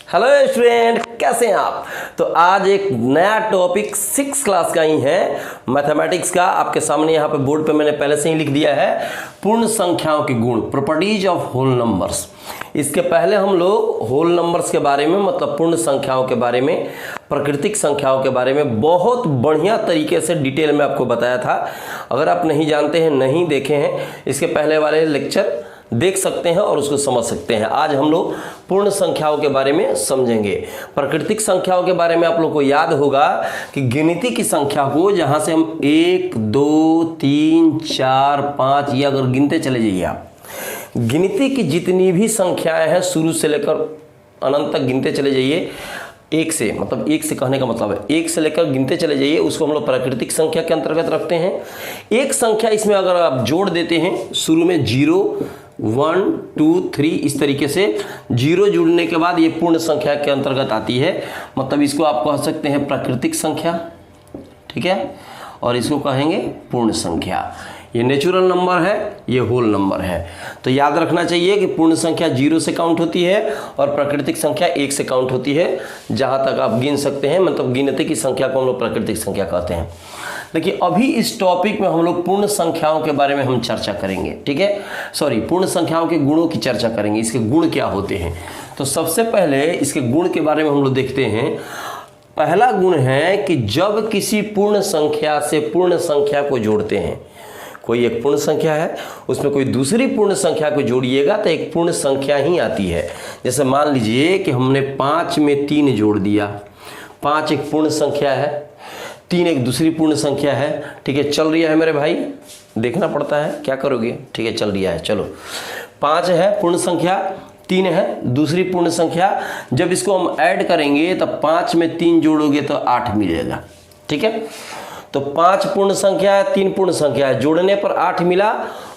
Hello student, कैसे हैं आप। तो आज एक नया टॉपिक 6 क्लास का ही है, मैथमेटिक्स का। आपके सामने यहाँ पे बोर्ड पे मैंने पहले से ही लिख दिया है, पूर्ण संख्याओं के गुण, प्रॉपर्टीज ऑफ होल नंबर्स। इसके पहले हम लोग होल नंबर्स के बारे में, मतलब पूर्ण संख्याओं के बारे में, प्राकृतिक संख्याओं के बारे में बहुत बढ़िया तरीके से डिटेल में आपको बताया था। अगर आप नहीं जानते हैं, नहीं देखे हैं, इसके पहले वाले लेक्चर देख सकते हैं और उसको समझ सकते हैं। आज हम लोग पूर्ण संख्याओं के बारे में समझेंगे। प्राकृतिक संख्याओं के बारे में आप लोग को याद होगा कि गिनती की संख्या को, जहां से हम 1 2 3 4 5 ये अगर गिनते चले जाइए आप, गिनती की जितनी भी संख्याएं हैं शुरू से लेकर अनंत तक गिनते चले जाइए। एक से, मतलब एक से कहने का मतलब है एक से लेकर गिनते चले जाइए, उसको हम लोग प्राकृतिक संख्या के अंतर्गत रखते हैं। एक संख्या इसमें अगर आप जोड़ देते हैं शुरू में 0 1 2 3 इस तरीके से, 0 जुड़ने के बाद ये पूर्ण संख्या के अंतर्गत आती है। मतलब इसको आप कह सकते हैं प्राकृतिक संख्या, ठीक है, और इसको कहेंगे पूर्ण संख्या। ये नेचुरल नंबर है, ये होल नंबर है। तो याद रखना चाहिए कि पूर्ण संख्या 0 से काउंट होती है और प्राकृतिक संख्या 1 से काउंट होती है। जहाँ तक आप गिन सकते हैं, मतलब गिनती की संख्या को हम लोग प्राकृतिक संख्या कहते हैं। देखिए, अभी इस टॉपिक में हम लोग पूर्ण संख्याओं के बारे में हम चर्चा करेंगे, ठीक है, सॉरी, पूर्ण संख्याओं के गुणों की चर्चा करेंगे, इसके गुण क्या होते हैं। तो सबसे पहले इसके गुण के बारे में हम लोग देखते हैं। पहला गुण है कि जब किसी पूर्ण संख्या से पूर्ण संख्या को जोड़ते हैं, कोई एक पूर्ण संख्या है, उसमें कोई दूसरी पूर्ण संख्या को जोड़िएगा तो एक पूर्ण संख्या ही आती है। जैसे मान लीजिए कि हमने 5 में 3 जोड़ दिया, 5 एक पूर्ण संख्या है, 3 एक दूसरी पूर्ण संख्या है, ठीक है। चल रही है मेरे भाई, देखना पड़ता है, क्या करोगे, ठीक है, चल रहा है। चलो, 5 है पूर्ण संख्या, 3 है दूसरी पूर्ण संख्या। जब इसको हम ऐड करेंगे तो 5 में 3 जोड़ोगे तो 8 मिलेगा, ठीक है। तो 5 पूर्ण संख्या है, 3 पूर्ण संख्या है, जोड़ने पर 8 मिला,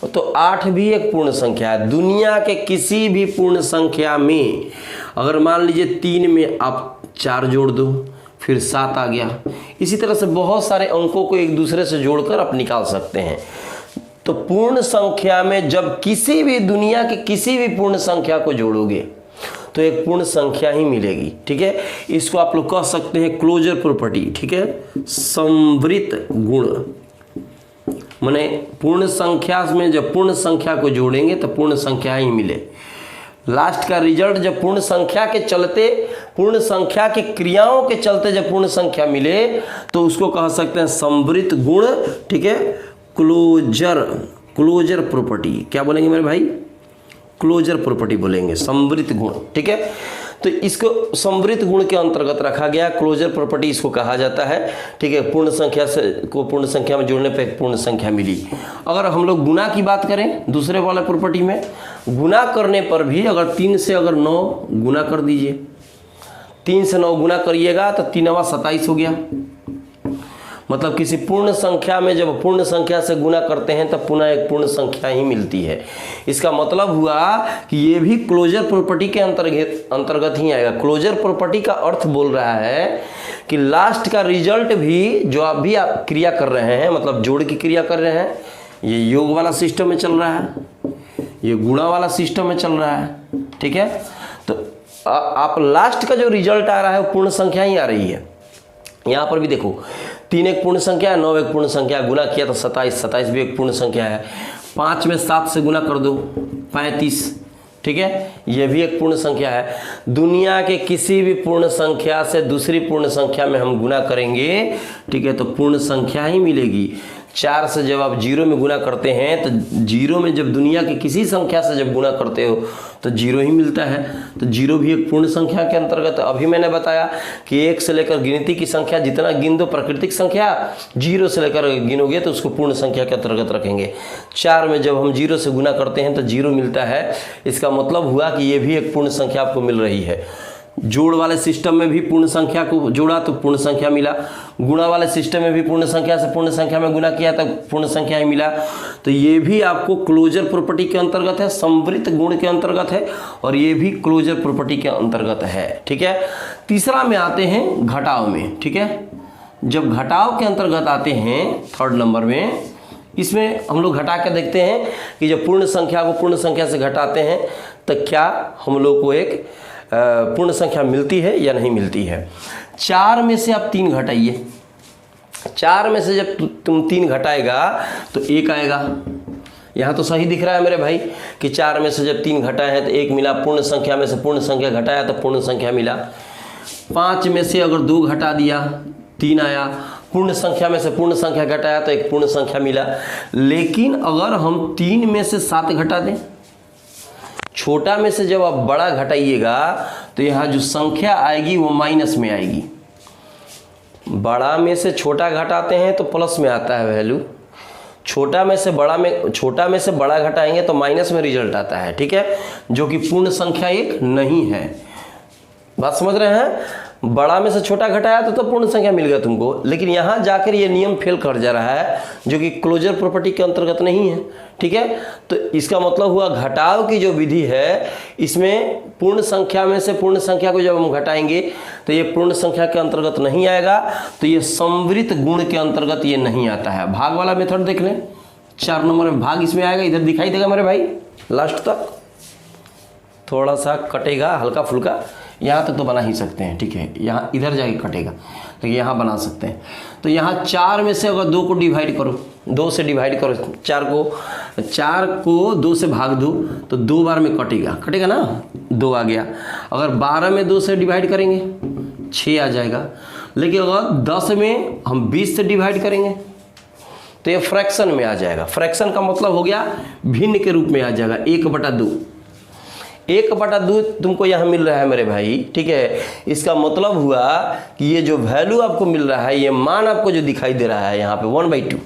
तो 8 भी एक पूर्ण संख्या है। दुनिया के किसी भी पूर्ण संख्या में अगर मान लीजिए 3 में आप 4 जोड़ दो, फिर 7 आ गया। इसी तरह से बहुत सारे अंकों को एक दूसरे से जोड़कर आप निकाल सकते हैं। तो पूर्ण संख्या में जब किसी भी दुनिया की किसी भी पूर्ण संख्या को जोड़ोगे तो एक पूर्ण संख्या ही मिलेगी, ठीक है। इसको आप लोग कह सकते हैं क्लोजर प्रॉपर्टी, ठीक है, संवृत गुण। माने पूर्ण संख्या में जब पूर्ण संख्या को जोड़ेंगे तो पूर्ण संख्या ही मिले। लास्ट का रिजल्ट जब पूर्ण संख्या के चलते, पूर्ण संख्या की क्रियाओं के चलते जब पूर्ण संख्या मिले तो उसको कह सकते हैं संवृत गुण, ठीक है, क्लोजर प्रॉपर्टी। क्या बोलेंगे मेरे भाई, क्लोजर प्रॉपर्टी बोलेंगे, संवृत गुण, ठीक है। तो इसको संवृत गुण के अंतर्गत रखा गया, क्लोजर प्रॉपर्टी इसको कहा जाता है, ठीक है। पूर्ण संख्या से को पूर्ण संख्या में जोड़ने पर एक पूर्ण संख्या मिली। अगर हम लोग गुना की बात करें, दूसरे वाला प्रॉपर्टी में गुना करने पर भी अगर 3 से अगर 9 गुना कर दीजिए, 3 से 9 गुना करिएगा तो 3 9 27 हो गया। मतलब किसी पूर्ण संख्या में जब पूर्ण संख्या से गुना करते हैं तब पुनः एक पूर्ण संख्या ही मिलती है। इसका मतलब हुआ कि ये भी क्लोजर प्रॉपर्टी के अंतर्गत ही आएगा। क्लोजर प्रॉपर्टी का अर्थ बोल रहा है कि लास्ट का रिजल्ट भी जो आप क्रिया कर रहे हैं, मतलब जोड़ की क्रिया कर रहे हैं, ये योग वाला सिस्टम में चल रहा है, ये गुणा वाला सिस्टम में चल रहा है, ठीक है। तो आप लास्ट का जो रिजल्ट आ रहा है वो पूर्ण संख्या ही आ रही है। यहाँ पर भी देखो, 3 एक पूर्ण संख्या है, 9 एक पूर्ण संख्या है, गुना किया तो 27, 27 भी एक पूर्ण संख्या है। 5 में 7 से गुना कर दो 35, ठीक है, यह भी एक पूर्ण संख्या है। दुनिया के किसी भी पूर्ण संख्या से दूसरी पूर्ण संख्या में हम गुना करेंगे, ठीक है, तो पूर्ण संख्या ही मिलेगी। 4 से जब आप 0 में गुना करते हैं तो 0 में जब दुनिया की किसी संख्या से जब गुना करते हो तो 0 ही मिलता है। तो 0 भी एक पूर्ण संख्या के अंतर्गत। अभी मैंने बताया कि 1 से लेकर गिनती की संख्या जितना गिन दो प्राकृतिक संख्या, 0 से लेकर गिनोगे तो उसको पूर्ण संख्या के अंतर्गत रखेंगे। 4 में जब हम 0 से गुना करते हैं तो 0 मिलता है। इसका मतलब हुआ कि ये भी एक पूर्ण संख्या आपको मिल रही है। जोड़ वाले सिस्टम में भी पूर्ण संख्या को जोड़ा तो पूर्ण संख्या मिला, गुणा वाले सिस्टम में भी पूर्ण संख्या से पूर्ण संख्या में गुणा किया तो पूर्ण संख्या ही मिला। तो ये भी आपको क्लोजर प्रॉपर्टी के अंतर्गत है, संवृत गुण के अंतर्गत है, और ये भी क्लोजर प्रॉपर्टी के अंतर्गत है, ठीक है। तीसरा में आते हैं घटाव में, ठीक है। जब घटाव के अंतर्गत आते हैं थर्ड नंबर में, इसमें हम लोग घटा के देखते हैं कि जब पूर्ण संख्या को पूर्ण संख्या से घटाते हैं तो क्या हम लोग को एक पूर्ण संख्या मिलती है या नहीं मिलती है। 4 में से आप 3 घटाइए, 4 में से जब तुम 3 घटाएगा तो 1 आएगा। यहाँ तो सही दिख रहा है मेरे भाई कि 4 में से जब 3 घटाए हैं तो 1 मिला, पूर्ण संख्या में से पूर्ण संख्या घटाया तो पूर्ण संख्या मिला। 5 में से अगर 2 घटा दिया 3 आया, पूर्ण संख्या में से पूर्ण संख्या घटाया तो एक पूर्ण संख्या मिला। लेकिन अगर हम 3 में से 7 घटा दें, छोटा में से जब आप बड़ा घटाइएगा तो यहाँ जो संख्या आएगी वो माइनस में आएगी। बड़ा में से छोटा घटाते हैं तो प्लस में आता है वैल्यू, छोटा में से बड़ा घटाएंगे तो माइनस में रिजल्ट आता है, ठीक है, जो कि पूर्ण संख्या एक नहीं है। बात समझ रहे हैं? बड़ा में से छोटा घटाया तो पूर्ण संख्या मिल गया तुमको, लेकिन यहाँ जाकर ये नियम फेल कर जा रहा है जो कि क्लोजर प्रॉपर्टी के अंतर्गत नहीं है, ठीक है। तो इसका मतलब हुआ घटाव की जो विधि है इसमें पूर्ण संख्या में से पूर्ण संख्या को जब हम घटाएंगे तो ये पूर्ण संख्या के अंतर्गत नहीं आएगा, तो ये संवृत गुण के अंतर्गत ये नहीं आता है। भाग वाला मेथड देख लें, 4 नंबर में भाग इसमें आएगा, इधर दिखाई देगा मेरे भाई, लास्ट तक थोड़ा सा कटेगा हल्का फुल्का, यहाँ तक तो बना ही सकते हैं, ठीक है, यहाँ इधर जाके कटेगा लेकिन यहाँ बना सकते हैं। तो यहाँ 4 में से अगर 2 को डिवाइड करो, 2 से डिवाइड करो 4 को 2 से भाग दो तो 2 बार में कटेगा ना, 2 आ गया। अगर 12 में 2 से डिवाइड करेंगे 6 आ जाएगा। लेकिन अगर 10 में हम 20 से डिवाइड करेंगे तो ये फ्रैक्शन में आ जाएगा। फ्रैक्शन का मतलब हो गया भिन्न के रूप में आ जाएगा, 1/2। 1/2 तुमको यहाँ मिल रहा है मेरे भाई, ठीक है। इसका मतलब हुआ कि ये जो वैल्यू आपको मिल रहा है, ये मान आपको जो दिखाई दे रहा है यहाँ पे 1/2,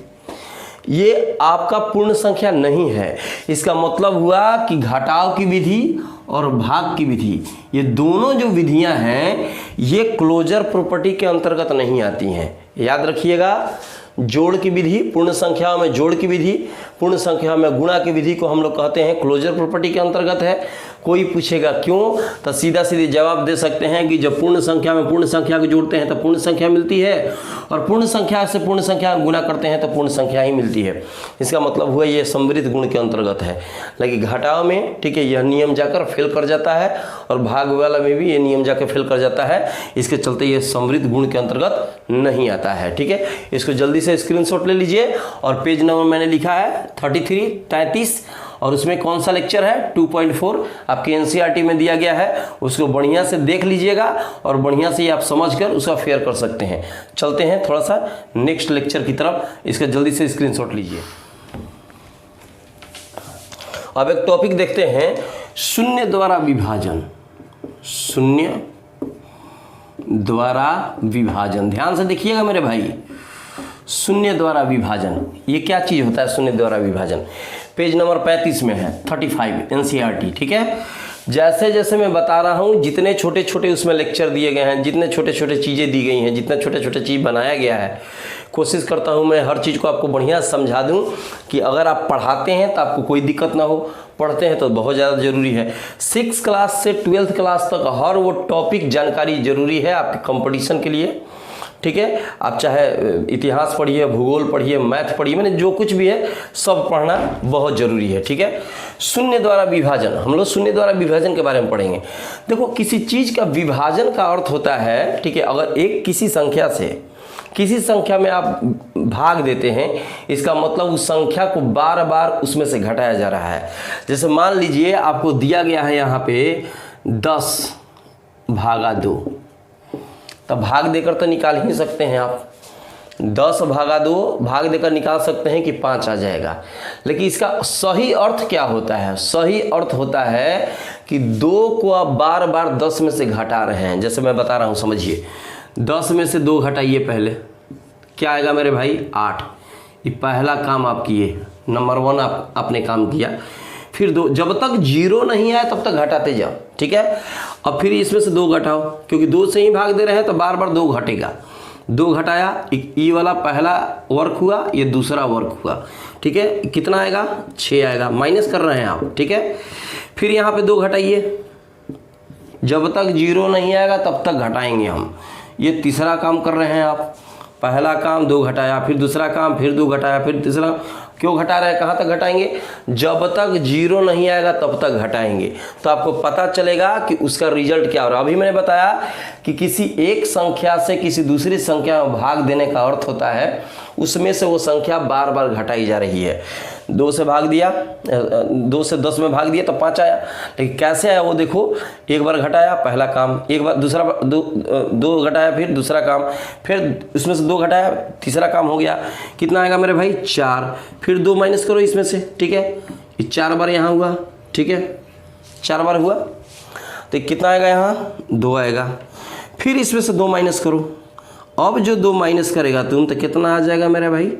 ये आपका पूर्ण संख्या नहीं है। इसका मतलब हुआ कि घटाव की विधि और भाग की विधि, ये दोनों जो विधियां हैं ये क्लोजर प्रॉपर्टी के अंतर्गत नहीं आती हैं। याद रखिएगा, जोड़ की विधि, पूर्ण संख्याओं में जोड़ की विधि, पूर्ण संख्या में गुणा की विधि को हम लोग कहते हैं क्लोजर प्रॉपर्टी के अंतर्गत है। कोई पूछेगा क्यों, तो सीधा सीधे जवाब दे सकते हैं कि जब पूर्ण संख्या में पूर्ण संख्या को जोड़ते हैं तो पूर्ण संख्या मिलती है, और पूर्ण संख्या से पूर्ण संख्या गुणा करते हैं तो पूर्ण संख्या ही मिलती है। इसका मतलब हुआ ये समृद्ध गुण के अंतर्गत है। लेकिन घटाव में, ठीक है, यह नियम जाकर फेल कर जाता है, और भाग वाला में भी ये नियम जाकर फेल कर जाता है। इसके चलते ये समृद्ध गुण के अंतर्गत नहीं आता है, ठीक है। इसको जल्दी से स्क्रीनशॉट ले लीजिए, और पेज नंबर मैंने लिखा है 33, और उसमें कौन सा लेक्चर है 2.4 आपके एनसीईआरटी में दिया गया है, उसको बढ़िया से देख लीजिएगा और बढ़िया से आप समझकर उसका फेयर कर सकते हैं। चलते हैं थोड़ा सा नेक्स्ट लेक्चर की तरफ, इसका जल्दी से स्क्रीनशॉट लीजिए। अब एक टॉपिक देखते हैं, शून्य द्वारा विभाजन। शून्य द्वारा विभाजन, ध्यान से देखिएगा मेरे भाई, शून्य द्वारा विभाजन ये क्या चीज होता है? शून्य द्वारा विभाजन पेज नंबर 35 में है, 35 एनसीईआरटी, ठीक है। जैसे जैसे मैं बता रहा हूँ, जितने छोटे छोटे उसमें लेक्चर दिए गए हैं, जितने छोटे छोटे चीज़ें दी गई हैं, जितने छोटे छोटे चीज़ बनाया गया है, कोशिश करता हूँ मैं हर चीज़ को आपको बढ़िया समझा दूँ कि अगर आप पढ़ाते हैं तो आपको कोई दिक्कत ना हो, पढ़ते हैं तो बहुत ज़्यादा ज़रूरी है। 6th क्लास से 12th क्लास तक हर वो टॉपिक जानकारी ज़रूरी है आपके कंपटीशन के लिए, ठीक है। आप चाहे इतिहास पढ़िए, भूगोल पढ़िए, मैथ पढ़िए, मैंने जो कुछ भी है सब पढ़ना बहुत ज़रूरी है, ठीक है। शून्य द्वारा विभाजन, हम लोग शून्य द्वारा विभाजन के बारे में पढ़ेंगे। देखो, किसी चीज़ का विभाजन का अर्थ होता है, ठीक है, अगर एक किसी संख्या से किसी संख्या में आप भाग देते हैं, इसका मतलब उस संख्या को बार बार उसमें से घटाया जा रहा है। जैसे मान लीजिए आपको दिया गया है यहाँ पे 10/2, तब भाग देकर तो निकाल ही सकते हैं आप, 10/2 भाग देकर निकाल सकते हैं कि 5 आ जाएगा। लेकिन इसका सही अर्थ क्या होता है? सही अर्थ होता है कि 2 को आप बार बार 10 में से घटा रहे हैं। जैसे मैं बता रहा हूँ, समझिए, 10 में से 2 घटाइए, पहले क्या आएगा मेरे भाई? 8। ये पहला काम आप किए, नंबर 1 आपने काम किया। फिर 2, जब तक 0 नहीं आए तब तक घटाते जाओ, ठीक है। अब फिर इसमें से 2 घटाओ, क्योंकि 2 से ही भाग दे रहे हैं तो बार बार 2 घटेगा। 2 घटाया, ये वाला पहला वर्क हुआ, ये दूसरा वर्क हुआ, ठीक है। कितना आएगा? 6 आएगा। माइनस कर रहे हैं आप, ठीक है। फिर यहाँ पे 2 घटाइए, जब तक 0 नहीं आएगा तब तक घटाएंगे हम। ये तीसरा काम कर रहे हैं आप। पहला काम 2 घटाया, फिर दूसरा काम, फिर 2 घटाया, फिर तीसरा, क्यों घटा रहे हैं, कहाँ तक घटाएंगे, जब तक जीरो नहीं आएगा तब तक घटाएंगे, तो आपको पता चलेगा कि उसका रिजल्ट क्या हो रहा है। अभी मैंने बताया कि किसी एक संख्या से किसी दूसरी संख्या में भाग देने का अर्थ होता है उसमें से वो संख्या बार बार घटाई जा रही है। 2 से भाग दिया, 2 से 10 में भाग दिया तो 5 आया, लेकिन कैसे आया वो देखो, एक बार घटाया पहला काम, एक बार दूसरा, 2 घटाया फिर दूसरा काम, फिर उसमें से 2 घटाया तीसरा काम हो गया, कितना आएगा मेरे भाई 4, फिर 2 माइनस करो इसमें से, ठीक है, ये 4 बार यहाँ हुआ, ठीक है, 4 बार हुआ तो कितना आएगा यहाँ 2 आएगा, फिर इसमें से 2 माइनस करो, अब जो 2 माइनस करेगा तुम तो कितना आ जाएगा मेरा भाई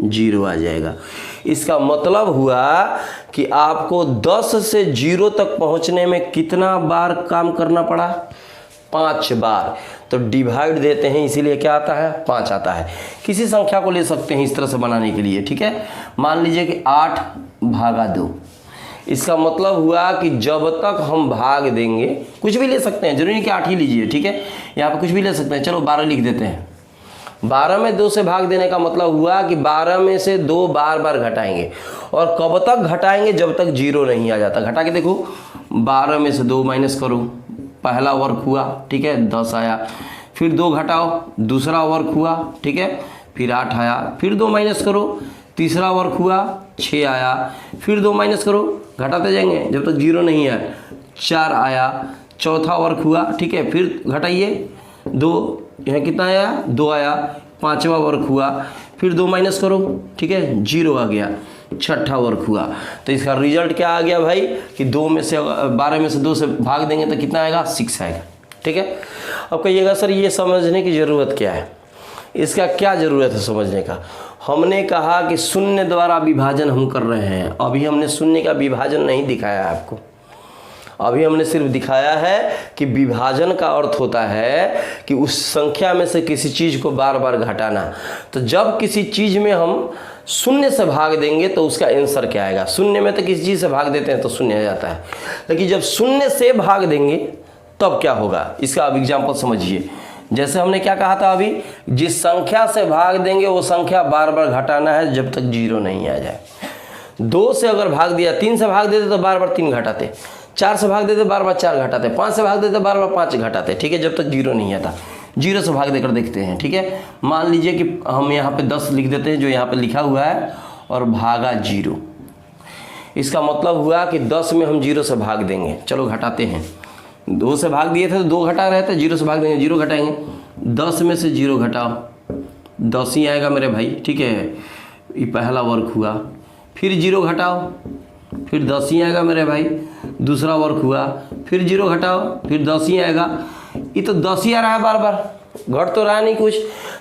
0 आ जाएगा। इसका मतलब हुआ कि आपको 10 से 0 तक पहुंचने में कितना बार काम करना पड़ा, 5 बार। तो डिवाइड देते हैं इसीलिए क्या आता है 5 आता है। किसी संख्या को ले सकते हैं इस तरह से बनाने के लिए, ठीक है, मान लीजिए कि 8 भागा 2, इसका मतलब हुआ कि जब तक हम भाग देंगे, कुछ भी ले सकते हैं, जरूरी नहीं कि 8 ही लीजिए, ठीक है, यहाँ पे कुछ भी ले सकते हैं, चलो 12 लिख देते हैं। 12 में 2 से भाग देने का मतलब हुआ कि 12 में से 2 बार बार घटाएंगे, और कब तक घटाएंगे, जब तक 0 नहीं आ जाता। घटा के देखो, 12 में से 2 माइनस करो, पहला वर्क हुआ, ठीक है, 10 आया, फिर 2 घटाओ, दूसरा वर्क हुआ, ठीक है, फिर 8 आया, फिर 2 माइनस करो, तीसरा वर्क हुआ 6 आया, फिर 2 माइनस करो, घटाते जाएंगे जब तक 0 नहीं है, 4 आया, चौथा वर्क हुआ, ठीक है, फिर घटाइए 2, यहाँ कितना आया 2 आया, पांचवा वर्क हुआ, फिर 2 माइनस करो, ठीक है, 0 आ गया, छठा वर्क हुआ। तो इसका रिजल्ट क्या आ गया भाई कि 2 में से 12 में से 2 से भाग देंगे तो कितना आएगा 6 आएगा, ठीक है। अब कहिएगा सर ये समझने की ज़रूरत क्या है, इसका क्या ज़रूरत है समझने का। हमने कहा कि शून्य द्वारा विभाजन हम कर रहे हैं, अभी हमने शून्य का विभाजन नहीं दिखाया है आपको, अभी हमने सिर्फ दिखाया है कि विभाजन का अर्थ होता है कि उस संख्या में से किसी चीज़ को बार बार घटाना। तो जब किसी चीज़ में हम शून्य से भाग देंगे तो उसका आंसर क्या आएगा, शून्य में तो किसी चीज़ से भाग देते हैं तो शून्य आ जाता है, लेकिन जब शून्य से भाग देंगे तब क्या होगा, इसका अब एग्जाम्पल समझिए। जैसे हमने क्या कहा था अभी, जिस संख्या से भाग देंगे वो संख्या बार बार घटाना है जब तक 0 नहीं आ जाए। 2 से अगर भाग दिया, 3 से भाग देते तो बार बार 3 घटाते, 4 से भाग देते बार बार 4 घटाते, 5 से भाग देते बार बार 5 घटाते, ठीक है, जब तक 0 नहीं आता। 0 से भाग देकर देखते हैं, ठीक है, मान लीजिए कि हम यहाँ पे 10 लिख देते हैं जो यहाँ पे लिखा हुआ है और भागा 0, इसका मतलब हुआ कि 10 में हम 0 से भाग देंगे। चलो घटाते हैं, 2 से भाग दिए थे तो 2 घटा रहे थे, 0 से भाग देंगे 0 घटाएंगे, 10 में से 0 घटाओ 10 ही आएगा मेरे भाई, ठीक है, ये पहला वर्क हुआ, फिर 0 घटाओ फिर 10 ही आएगा मेरे भाई, दूसरा वर्क हुआ, फिर 0 घटाओ फिर 10 ही आएगा, ये तो 10 ही आ रहा है, बार बार घट तो रहा नहीं कुछ,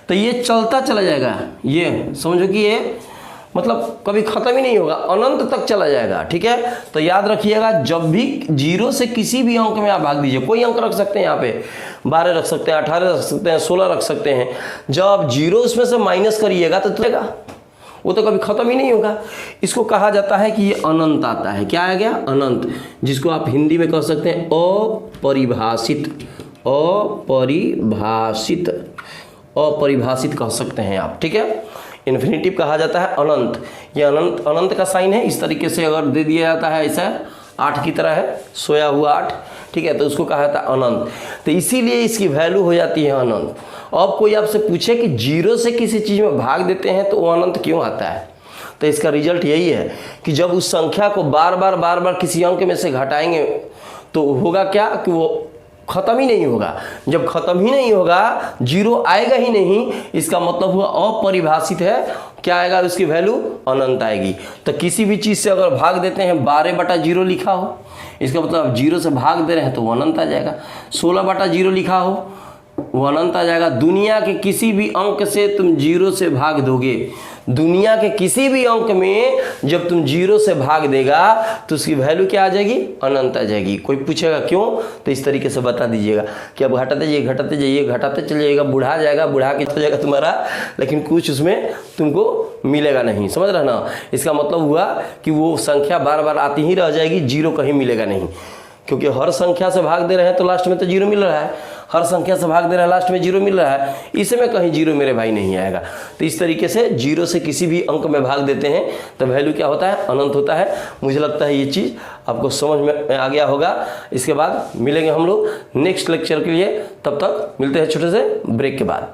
तो ये चलता चला जाएगा, ये समझो कि ये मतलब कभी ख़त्म ही नहीं होगा, अनंत तक चला जाएगा, ठीक है। तो याद रखिएगा, जब भी 0 से किसी भी अंक में आप भाग दीजिए, कोई अंक रख सकते हैं, यहाँ पे 12 रख सकते हैं, 18 रख सकते हैं, 16 रख सकते हैं, जब आप 0 उसमें से माइनस करिएगा तो चलेगा, वो तो कभी ख़त्म ही नहीं होगा। इसको कहा जाता है कि ये अनंत आता है, क्या आ गया अनंत, जिसको आप हिंदी में कह सकते हैं अपरिभाषित, अपरिभाषित, अपरिभाषित कह सकते हैं आप, ठीक है। इन्फिनिटिव कहा जाता है अनंत, ये अनंत, अनंत का साइन है, इस तरीके से अगर दे दिया जाता है ऐसा 8 की तरह है, सोया हुआ 8, ठीक है, तो उसको कहा जाता है अनंत, तो इसीलिए इसकी वैल्यू हो जाती है अनंत। अब कोई आपसे पूछे कि 0 से किसी चीज़ में भाग देते हैं तो वो अनंत क्यों आता है, तो इसका रिजल्ट यही है कि जब उस संख्या को बार बार किसी अंक में से घटाएंगे तो होगा क्या कि वो ख़त्म ही नहीं होगा, जब ख़त्म ही नहीं होगा 0 आएगा ही नहीं, इसका मतलब हुआ अपरिभाषित है, क्या आएगा उसकी वैल्यू अनंत आएगी। तो किसी भी चीज़ से अगर भाग देते हैं 12/0 लिखा हो, इसका मतलब 0 से भाग दे रहे हैं तो वो अनंत आ जाएगा। 16/0 लिखा हो वो अनंत आ जाएगा। दुनिया के किसी भी अंक से तुम 0 से भाग दोगे, दुनिया के किसी भी अंक में जब तुम 0 से भाग देगा तो उसकी वैल्यू क्या आ जाएगी अनंत आ जाएगी। कोई पूछेगा क्यों, तो इस तरीके से बता दीजिएगा कि अब घटाते जाइए घटाते जाइए घटाते चलिएगा, बुढ़ा जाएगा, बुढ़ा के हो जाएगा तुम्हारा, लेकिन कुछ उसमें तुमको मिलेगा नहीं, समझ रहे ना। इसका मतलब हुआ कि वो संख्या बार बार आती ही रह जाएगी, 0 कहीं मिलेगा नहीं, क्योंकि हर संख्या से भाग दे रहे हैं तो लास्ट में तो 0 मिल रहा है, हर संख्या से भाग दे रहा है, लास्ट में जीरो मिल रहा है, इसमें कहीं जीरो मेरे भाई नहीं आएगा। तो इस तरीके से जीरो से किसी भी अंक में भाग देते हैं तो वैल्यू क्या होता है, अनंत होता है। मुझे लगता है ये चीज़ आपको समझ में आ गया होगा। इसके बाद मिलेंगे हम लोग नेक्स्ट लेक्चर के लिए, तब तक मिलते हैं छोटे से ब्रेक के बाद।